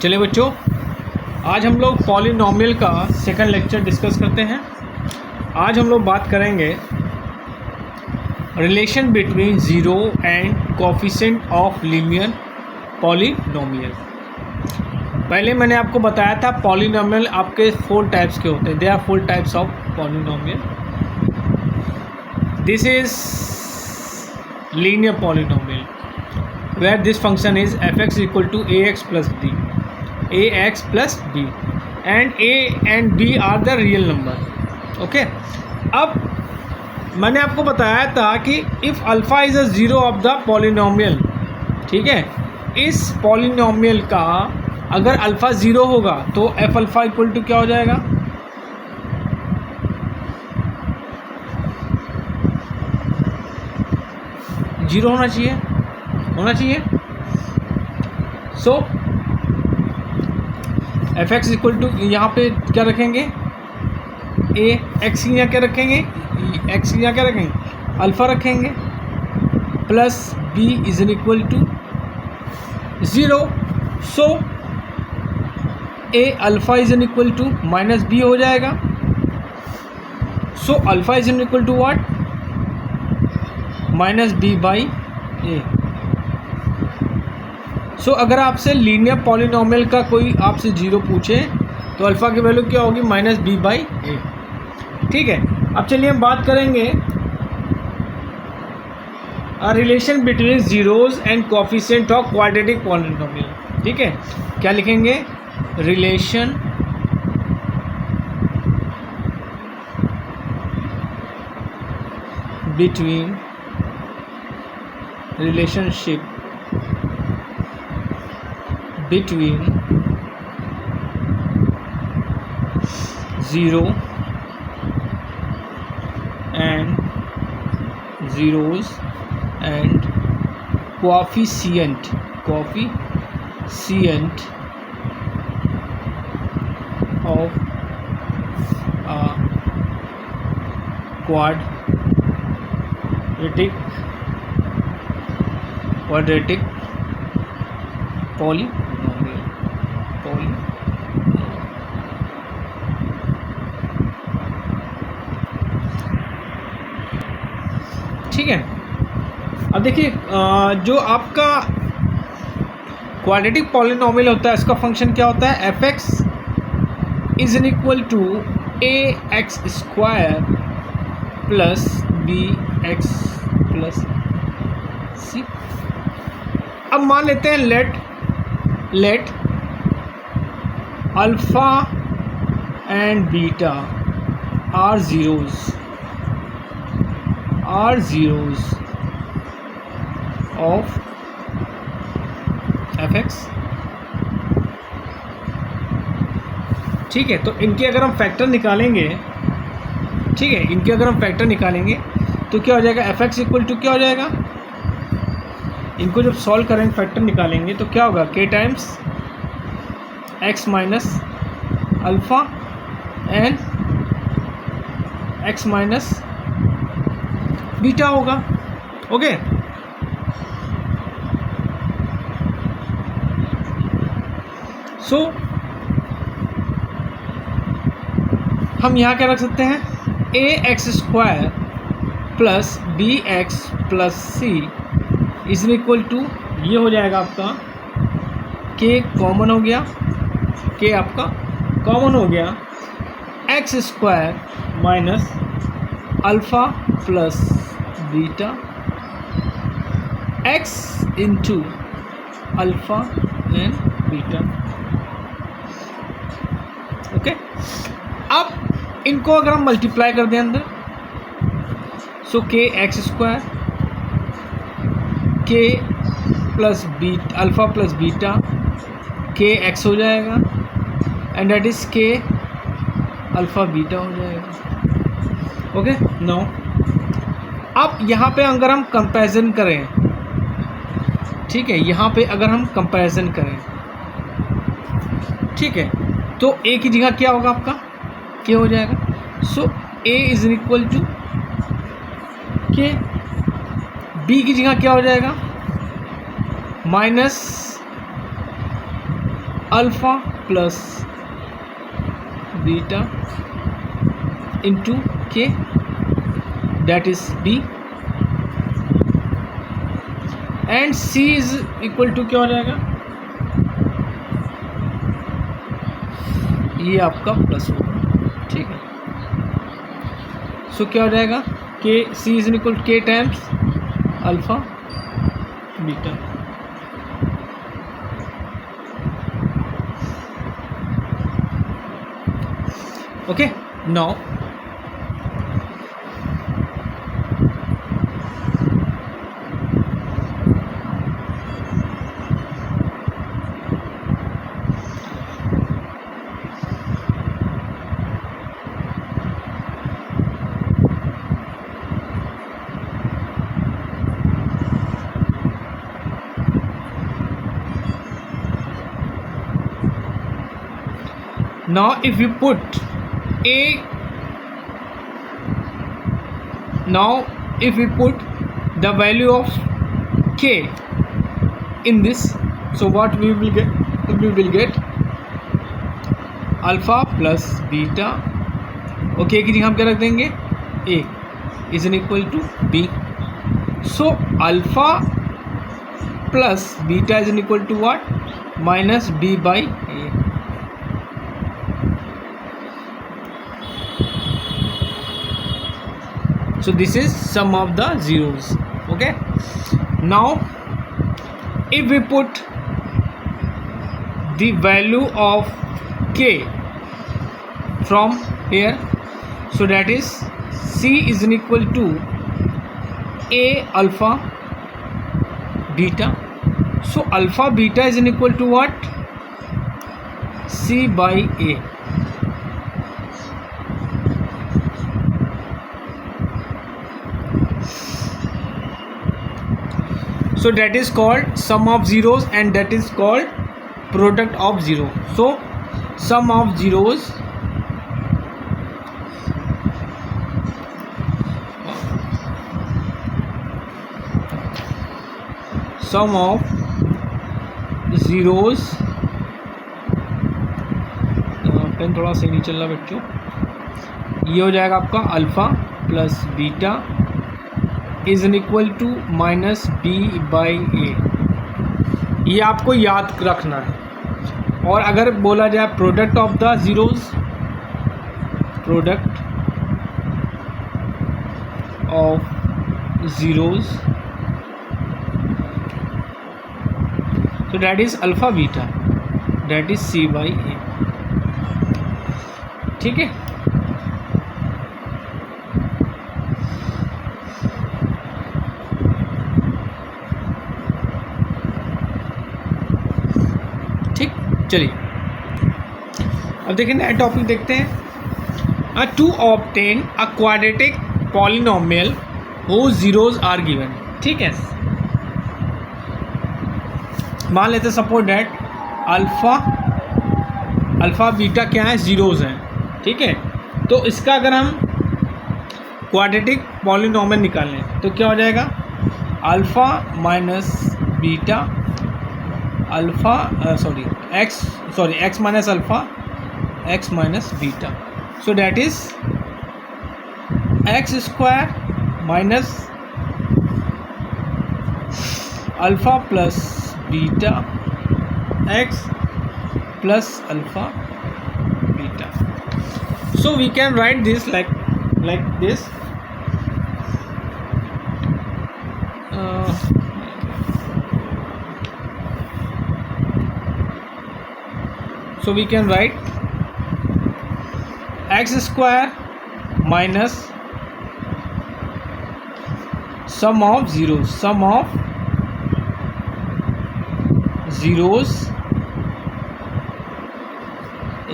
चलिए बच्चों, आज हम लोग पॉलिनॉमियल का सेकंड लेक्चर डिस्कस करते हैं। आज हम लोग बात करेंगे relation between zero and coefficient of linear polynomial. पहले मैंने आपको बताया था पॉलिनॉमियल आपके 4 टाइप्स के होते हैं। They are 4 types of polynomial. This is linear polynomial where this function is fx equal to ax plus b and a and b are the real number. Okay, अब मैंने आपको बताया था कि if alpha is a zero of the polynomial, ठीक है, इस polynomial का अगर अल्फ़ा ज़ीरो होगा तो एफ अल्फ़ा इक्वल टू क्या हो जाएगा? ज़ीरो होना चाहिए। सो एफ एक्स इक्वल टू यहाँ पे क्या रखेंगे? ए एक्स यहाँ क्या रखेंगे? एक्स यहाँ क्या रखेंगे? अल्फ़ा रखेंगे plus B is an equal to zero. So A alpha is an equal to minus B हो जाएगा। So alpha is an equal to what? Minus B by A. So अगर आपसे लीनियर पॉलिनॉमियल का कोई आपसे zero पूछे तो alpha की वैल्यू क्या होगी? Minus B by a. ठीक है, अब चलिए हम बात करेंगे relation between zeros and coefficient of quadratic polynomial. ठीक है, क्या लिखेंगे? Relation between relationship between zero and zeros and coefficient of a quadratic polynomial। ठीक है, अब देखिए जो आपका क्वाड्रेटिक पॉलिनॉमियल होता है इसका फंक्शन क्या होता है? F x is an equal to a x square plus b x plus c. अब मान लेते हैं let alpha and beta are zeroes of f x. ठीक है, तो इनके अगर हम फैक्टर निकालेंगे, ठीक है, इनके अगर हम फैक्टर निकालेंगे तो क्या हो जाएगा? एफ एक्स इक्वल टू क्या हो जाएगा? इनको जब सॉल्व करेंगे फैक्टर निकालेंगे तो क्या होगा? K times x minus alpha and x minus beta होगा। ओके, सो हम यहाँ क्या रख सकते हैं? A x square plus b x plus c is equal to, ये हो जाएगा आपका के कॉमन हो गया, के आपका कॉमन हो गया, x square minus alpha plus beta x into alpha and beta. Okay, अब इनको अगर हम मल्टीप्लाई कर दें अंदर, so k x square k plus b alpha plus beta k x हो जाएगा and that is k alpha beta हो जाएगा। ओके, नो अब यहाँ पे अगर हम कंपैरिजन करें, ठीक है, यहाँ पे अगर हम कंपैरिजन करें, ठीक है, तो ए की जगह क्या होगा? आपका के हो जाएगा। So a is equal to k. B की जगह क्या हो जाएगा? Minus alpha plus beta into k, that is b, and c is equal to क्या हो जाएगा, ये आपका प्लस होगा, ठीक है। सो क्या हो जाएगा, के सी इज इक्वल के times alpha beta. Okay, now if you put if we put the value of k in this, so what we will get alpha plus beta, okay की जगह हम क्या रख देंगे, a is an equal to b, so alpha plus beta is an equal to what, minus b by a। So this is sum of the zeros. Okay, now if we put the value of k from here, so that is c is equal to a alpha beta, so alpha beta is equal to what, c by a। So that is called sum of zeros and that is called product of zero. So sum of zeros pen थोड़ा सही नहीं चल रहा बच्चों, ये हो जाएगा आपका alpha plus beta is an equal to minus B by a, ये आपको याद रखना है। और अगर बोला जाए product of the zeroes, product of zeroes, तो that is alpha beta, that is c by a, ठीक है। चलिए अब देखिए नया टॉपिक देखते हैं। To obtain a quadratic polynomial whose zeroes are given, ठीक है। मान लेते सपोज डैट अल्फा बीटा क्या है, जीरोज हैं, ठीक है। तो इसका अगर हम क्वाड्रेटिक पॉलिनोमियल निकालें तो क्या हो जाएगा, alpha minus beta alpha x minus alpha x minus beta, so that is x square minus alpha plus beta x plus alpha beta. So we can write this like this, so we can write x square minus sum of zeros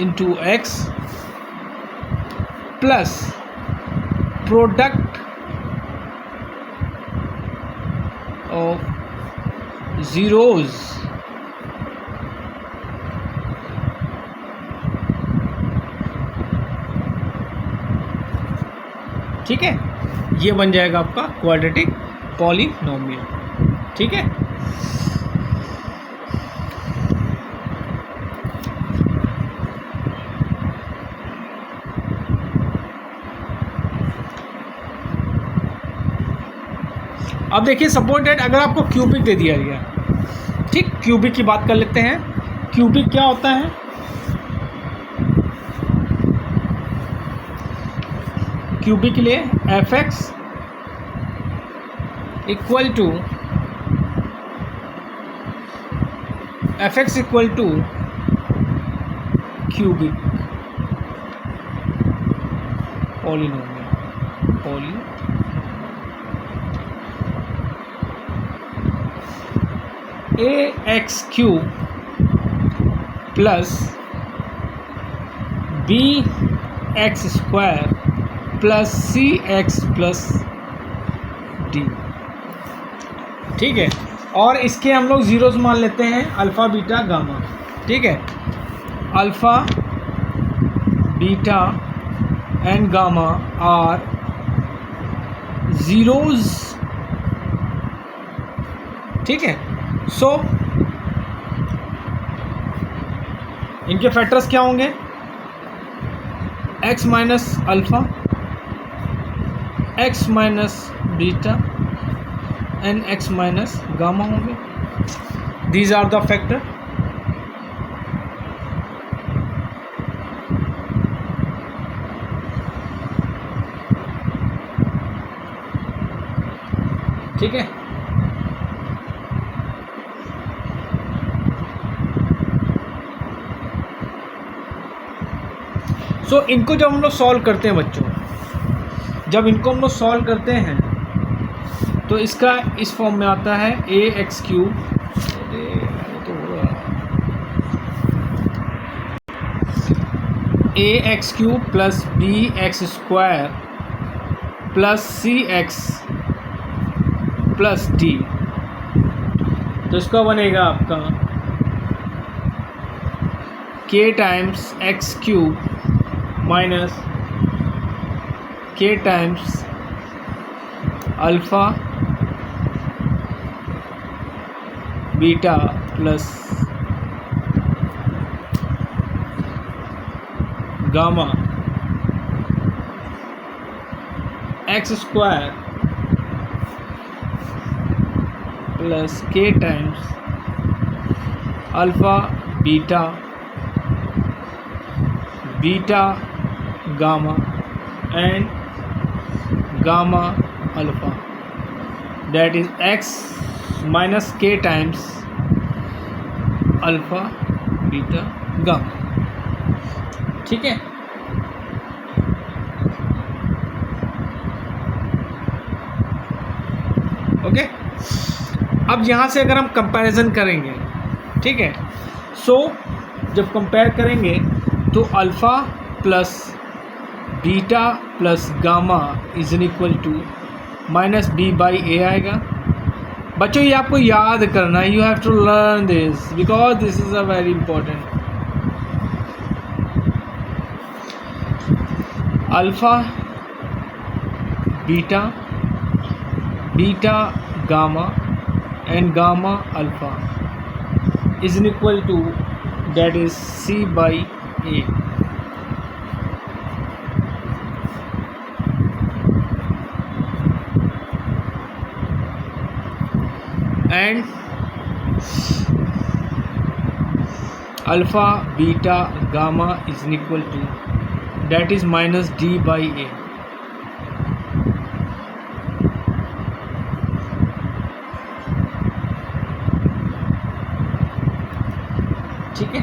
into x plus product of zeros ठीक है। ये बन जाएगा आपका quadratic polynomial, ठीक है। अब देखिए सपोज दैट अगर आपको क्यूबिक दे दिया गया, ठीक, क्यूबिक की बात कर लेते हैं। क्यूबिक क्या होता है? क्यूबिक के लिए f x equal to cubic polynomial a x cube plus b x square plus c x plus d, ठीक है। और इसके हम लोग जीरोस मान लेते हैं, अल्फ़ा बीटा गामा, ठीक है। Alpha beta and gamma are zeros, ठीक है। सो इनके फैक्टर्स क्या होंगे? x minus alpha, x minus beta and x minus gamma होंगे। These are the factor. ठीक है। सो इनको जब हम लोग सॉल्व करते हैं बच्चों, जब इनको हम लोग सॉल्व करते हैं तो इसका इस फॉर्म में आता है a x cube plus b x square plus c x plus d. तो इसका बनेगा आपका k times x cube minus k times alpha beta plus gamma x square plus k times alpha beta beta gamma and gamma alpha, that is x minus k times alpha beta gamma, ठीक है। Okay, अब यहाँ से अगर हम comparison करेंगे, ठीक है, सो जब कंपेयर करेंगे तो alpha plus beta plus gamma is an equal to minus B by a आएगा। बच्चों ये आपको याद करना है, you have to learn this because this is a very important. Alpha beta beta gamma and gamma alpha is an equal to that is c by a. and alpha beta gamma is equal to that is minus d by a। ठीक है,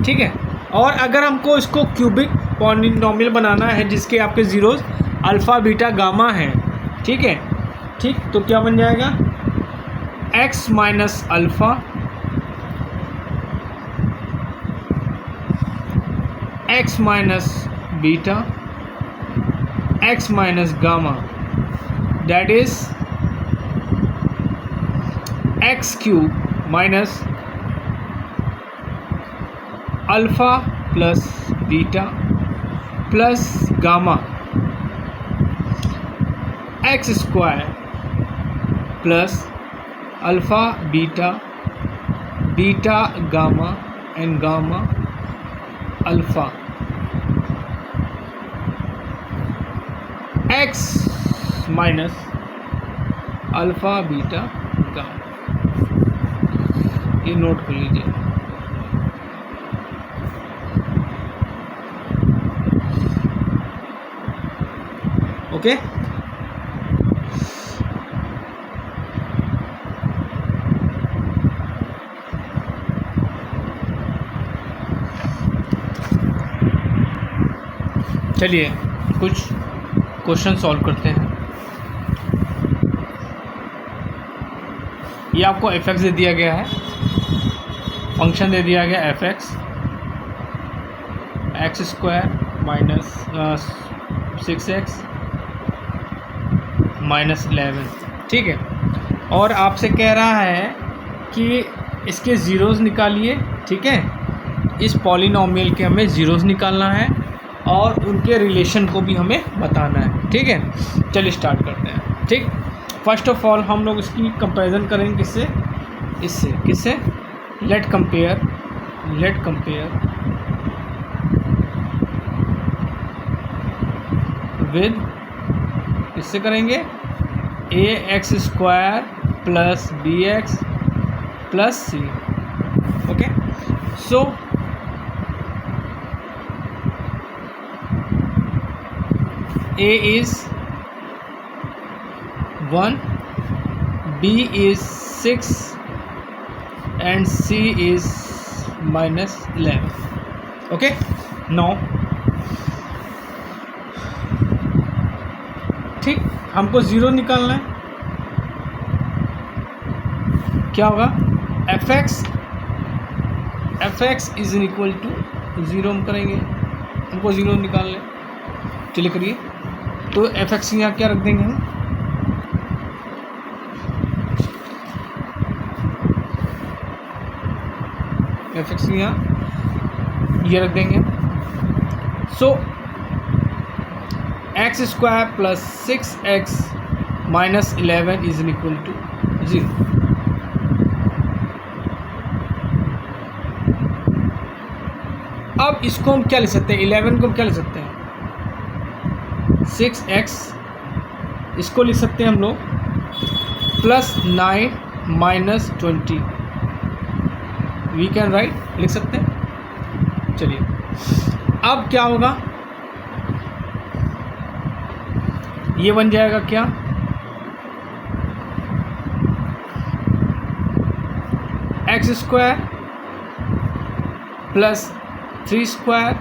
ठीक है। और अगर हमको इसको cubic polynomial बनाना है जिसके आपके जीरोस अल्फ़ा बीटा गामा हैं, ठीक है, ठीक, तो क्या बन जाएगा x minus alpha x minus beta x minus gamma that is x cube minus alpha plus beta plus gamma x square plus alpha beta, beta gamma and gamma alpha x minus alpha beta gamma. ये note कर लीजिए। Okay, चलिए कुछ question solve करते हैं। ये आपको F x दे दिया गया है, फंक्शन दे दिया गया F x, x square minus 6x minus 11, ठीक है। और आपसे कह रहा है कि इसके ज़ीरोज़ निकालिए, ठीक है। इस पॉलिनॉमियल के हमें ज़ीरोज़ निकालना है और उनके रिलेशन को भी हमें बताना है, ठीक है। चलिए स्टार्ट करते हैं, ठीक। फर्स्ट ऑफ ऑल हम लोग इसकी कंपैरिजन करेंगे किससे, इससे, किससे, लेट कंपेयर विद, इससे करेंगे a x square plus b x plus c. Okay, so A is 1, B is 6 and C is minus 11. Okay, now ठीक, हमको ज़ीरो निकालना है। क्या होगा, f x is equal to zero हम करेंगे, हमको ज़ीरो निकालना है। चलिए करिए, तो एफ एक्स यहाँ क्या रख देंगे हम, एफ एक्स यहाँ ये रख देंगे। So x square plus 6x minus 11 is equal to 0। अब इसको हम क्या लिख सकते हैं, 11 को हम क्या लिख सकते हैं, 6x, इसको लिख सकते हैं हम लोग plus 9 minus 20, we can write, लिख सकते हैं। चलिए अब क्या होगा, ये बन जाएगा क्या, x square plus 3 square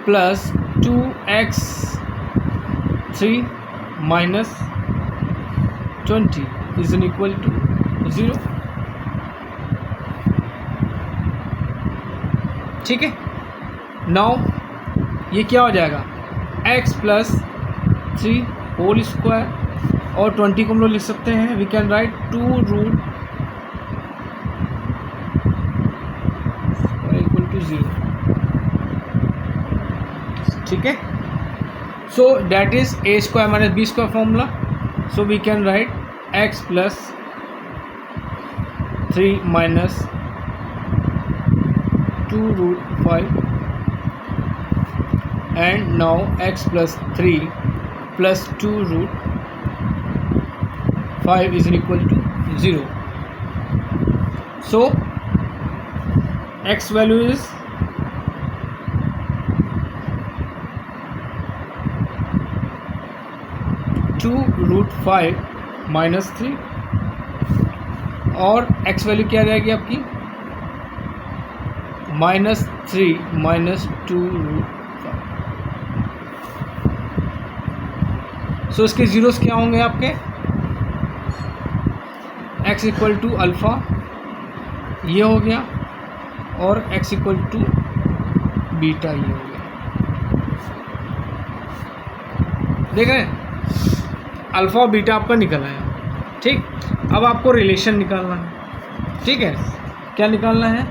plus 2x3 minus 20 is equal to 0, ठीक है। नाउ ये क्या हो जाएगा, x प्लस 3 होल स्क्वायर और 20 को हम लोग लिख सकते हैं, we can write 2 root equal to 0, ठीक है। So that is a square minus b square formula, so we can write x plus 3 minus 2 root 5 and now x plus 3 plus 2 root 5 is equal to 0. So x value is 2 root 5 minus 3 और x value क्या रहेगी आपकी, minus 3 minus 2 root 5। सो इसके zeros क्या होंगे आपके, x equal to alpha ये हो गया और x इक्वल टू बीटा ये हो गया। देख रहे हैं, अल्फ़ा और बीटा आपका निकल आया, ठीक। अब आपको रिलेशन निकालना है, ठीक है। क्या निकालना है,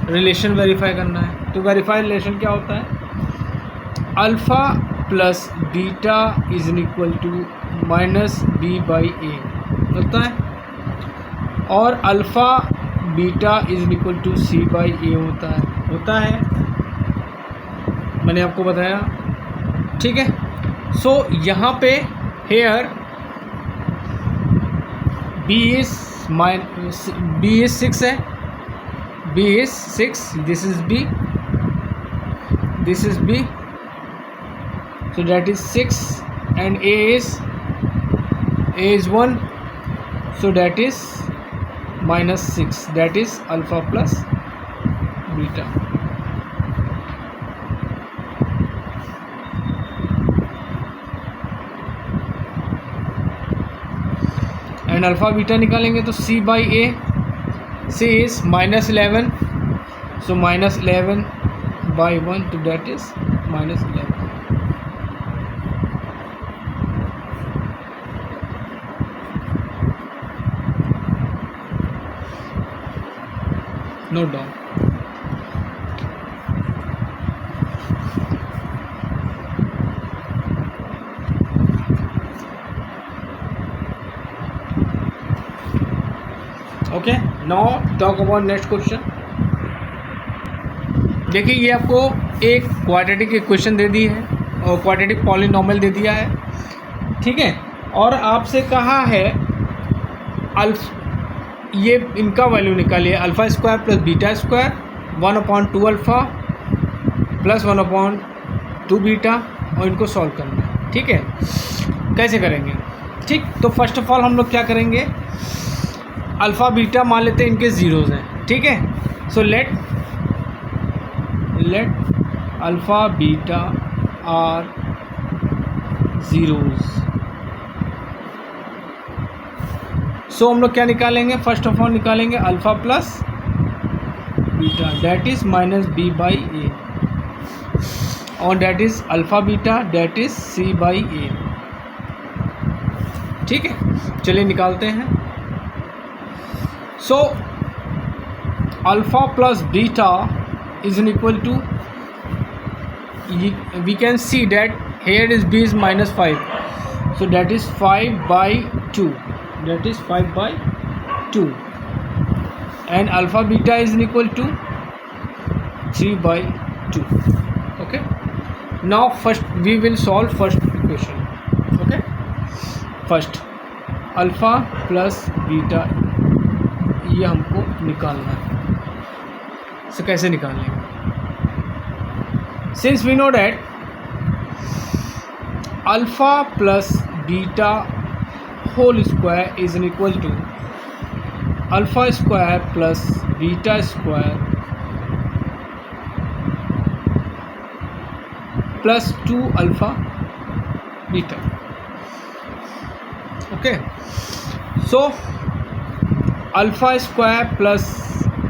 रिलेशन वेरीफाई करना है। तो वेरीफाई रिलेशन क्या होता है, alpha plus beta is equal to minus B by a होता है, और alpha beta is equal to c by a होता है मैंने आपको बताया। ठीक है, सो यहाँ पे हेयर बी इज 6 है, b is 6, this is b, so that is 6, and a is 1, so that is minus 6, that is alpha plus beta। And alpha beta निकालेंगे तो c by a, c is -11, so -11 by 1, तो that is -11। Note down. Okay, now talk about next question. देखिए ये आपको एक quadratic equation दे दी है और quadratic polynomial दे दिया है, ठीक है, और आपसे कहा है ये इनका वैल्यू निकालिए, alpha square plus beta square 1/2 alpha plus 1/2 beta, और इनको सॉल्व करना है। ठीक है, कैसे करेंगे? ठीक, तो फर्स्ट ऑफ ऑल हम लोग क्या करेंगे, अल्फ़ा बीटा मान लेते हैं इनके ज़ीरोज़ हैं। ठीक है, so let alpha beta are zeroes. So हम लोग क्या निकालेंगे, फर्स्ट ऑफ ऑल निकालेंगे alpha plus beta, that is minus B by a, और that is alpha beta, that is c by a. ठीक है, चलिए निकालते हैं। So alpha plus beta is equal to, we can see that here is b is -5, so that is 5/2, that is 5/2, and alpha beta is equal to 3/2. Okay, now first we will solve first equation. Okay, first alpha plus beta ये हमको निकालना है। So कैसे निकालेंगे? Since we know that alpha plus beta whole square is equal to alpha square plus beta square plus 2 alpha beta. Okay, so alpha square plus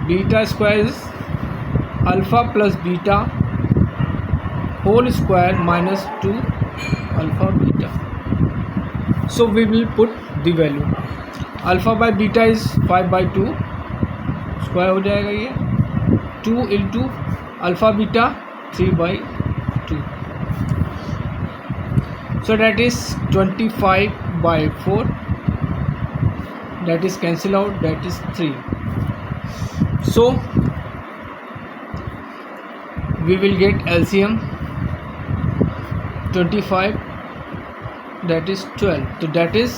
beta square is alpha plus beta whole square minus 2 alpha beta. So we will put the value, alpha by beta is 5/2 square हो जाएगा, ये 2 into alpha beta 3/2, so that is 25/4, that is cancel out, that is 3. So we will get LCM 25, that is 12, so that is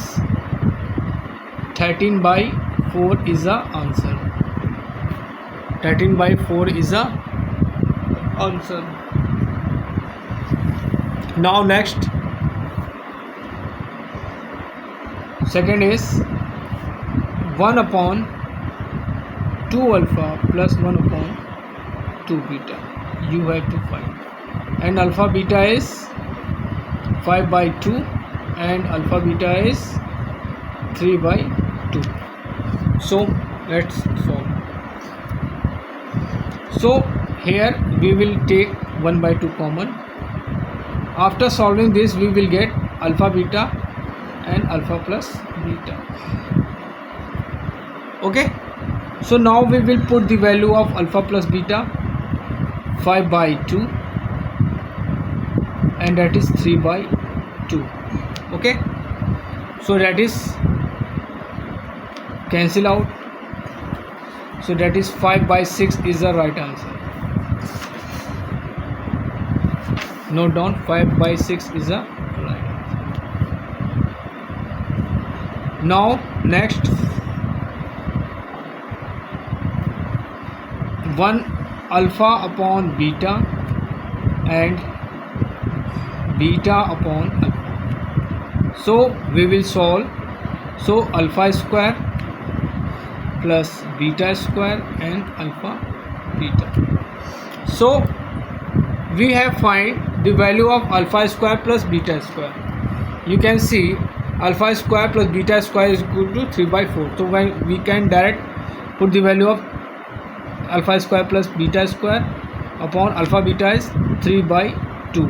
13/4 is the answer. 13/4 is the answer. Now next, second is 1/2 alpha plus 1/2 beta, you have to find, and alpha beta is 5/2 and alpha beta is 3/2. So let's solve. So here we will take 1/2 common. After solving this we will get alpha beta and alpha plus beta. Okay, so now we will put the value of alpha plus beta, 5/2 and that is 3/2. Okay, So that is cancel out. So that is 5/6 is the right answer. Note down, 5/6 is the right answer. Now next, 1 alpha upon beta and beta upon alpha. So we will solve. So alpha square plus beta square and alpha beta. So we have find the value of alpha square plus beta square. You can see alpha square plus beta square is equal to 3/4. So when we can direct put the value of alpha square plus beta square upon alpha beta is 3/2.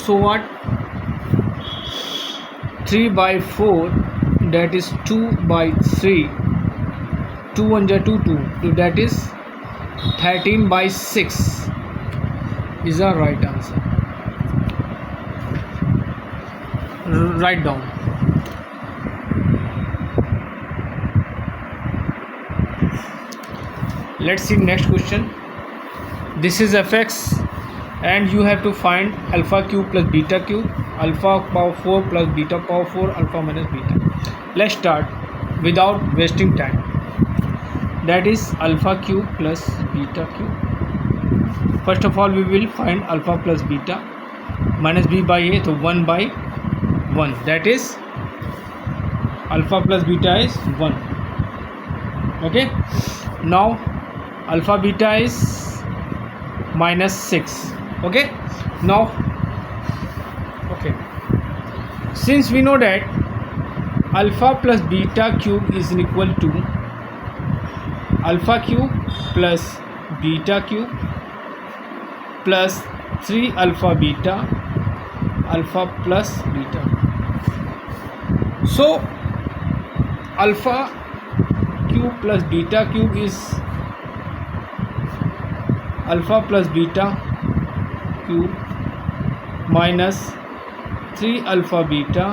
So what? 3/4, that is 2/3. 2 1 ja 2 2. So that is 13/6 is the right answer. Write down. Let's see next question. This is fx and you have to find alpha cube plus beta cube, alpha power 4 plus beta power 4, alpha minus beta. Let's start without wasting time. That is alpha cube plus beta cube. First of all we will find alpha plus beta. Minus b by a, so 1/1. That is alpha plus beta is 1. Okay. Now alpha beta is -6. Okay. Now okay, since we know that alpha plus beta cube is equal to alpha cube plus beta cube plus 3 alpha beta, alpha plus beta. So alpha cube plus beta cube is alpha plus beta cube minus 3 alpha beta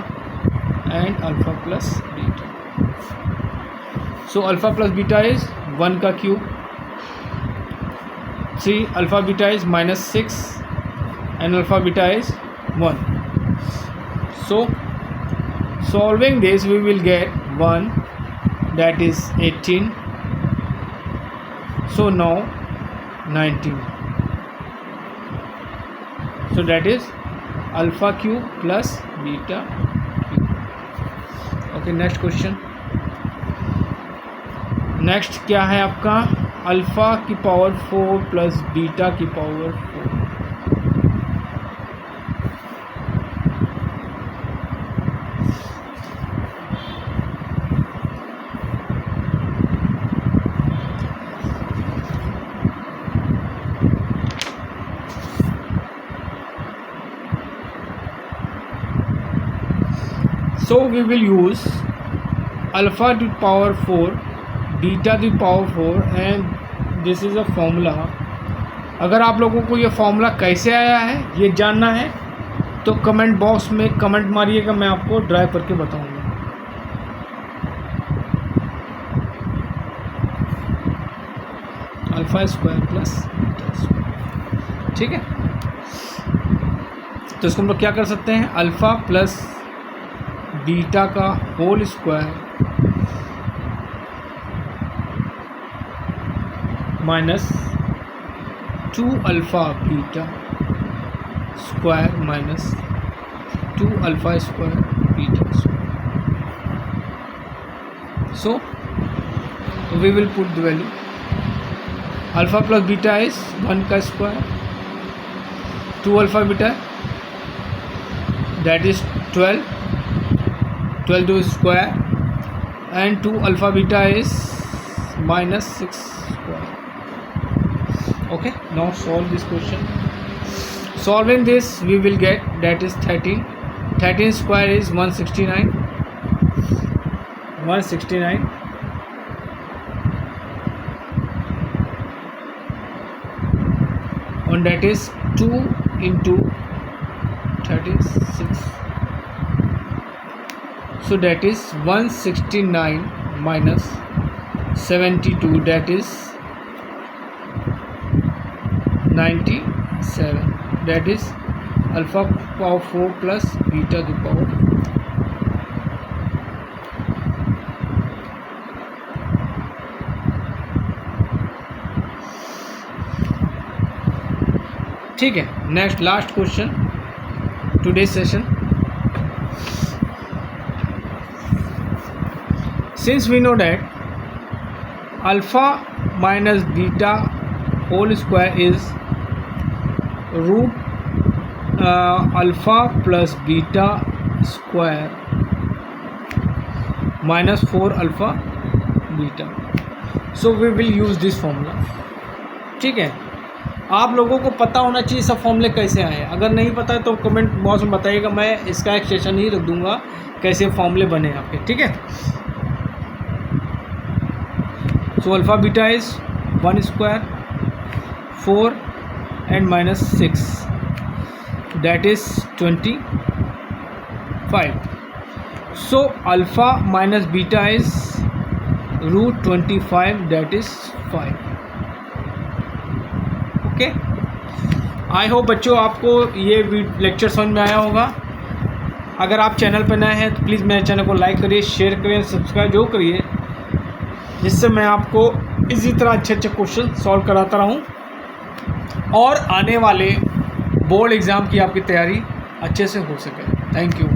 and alpha plus beta. So alpha plus beta is 1 का cube, 3 alpha beta is -6 and alpha beta is 1. So solving this we will get 1, that is 18. So now 19. So that is alpha cube plus beta cube. Okay, next question. Next क्या है आपका? Alpha की power 4 plus beta की power 4. So we will use alpha to the power 4, beta to the power 4 and this is a formula. अगर आप लोगों को ये फॉर्मूला कैसे आया है ये जानना है तो कमेंट बॉक्स में कमेंट मारिएगा, मैं आपको ड्राइव करके बताऊंगा. Alpha square plus beta square. ठीक है, तो इसको हम लोग क्या कर सकते हैं? अल्फ़ा प्लस बीटा का whole square minus 2 alpha beta square minus 2 alpha square beta square. So we will put the value. Alpha plus beta is 1 का square, 2 alpha beta that is 12 to square and 2 alpha beta is -6 square. Okay, now solve this question. Solving this we will get that is 13. 13 square is 169. 169 and that is 2 into 13. that is 6. So that is 169 minus 72, that is 97. That is alpha power 4 plus beta to power 4. ठीक है, next last question today session. Since we know that alpha minus beta whole square is root alpha plus beta square minus 4 alpha beta. So we will use this formula. ठीक है, आप लोगों को पता होना चाहिए सब फॉर्मूले कैसे आए. अगर नहीं पता है तो कमेंट बॉक्स में बताइएगा, मैं इसका एक सेशन ही रख दूंगा कैसे फॉर्मूले बने आपके. ठीक है, so alpha beta is 1 square 4 and minus 6, that is 25. So alpha minus beta is root 25, that is 5. Okay, I hope बच्चों आपको ये लेक्चर समझ में आया होगा. अगर आप चैनल पर नए हैं तो प्लीज़ मेरे चैनल को लाइक करिए, शेयर करिए, सब्सक्राइब जो करिए, जिससे मैं आपको इसी तरह अच्छे अच्छे क्वेश्चन सॉल्व कराता रहूं और आने वाले बोर्ड एग्ज़ाम की आपकी तैयारी अच्छे से हो सके. Thank you.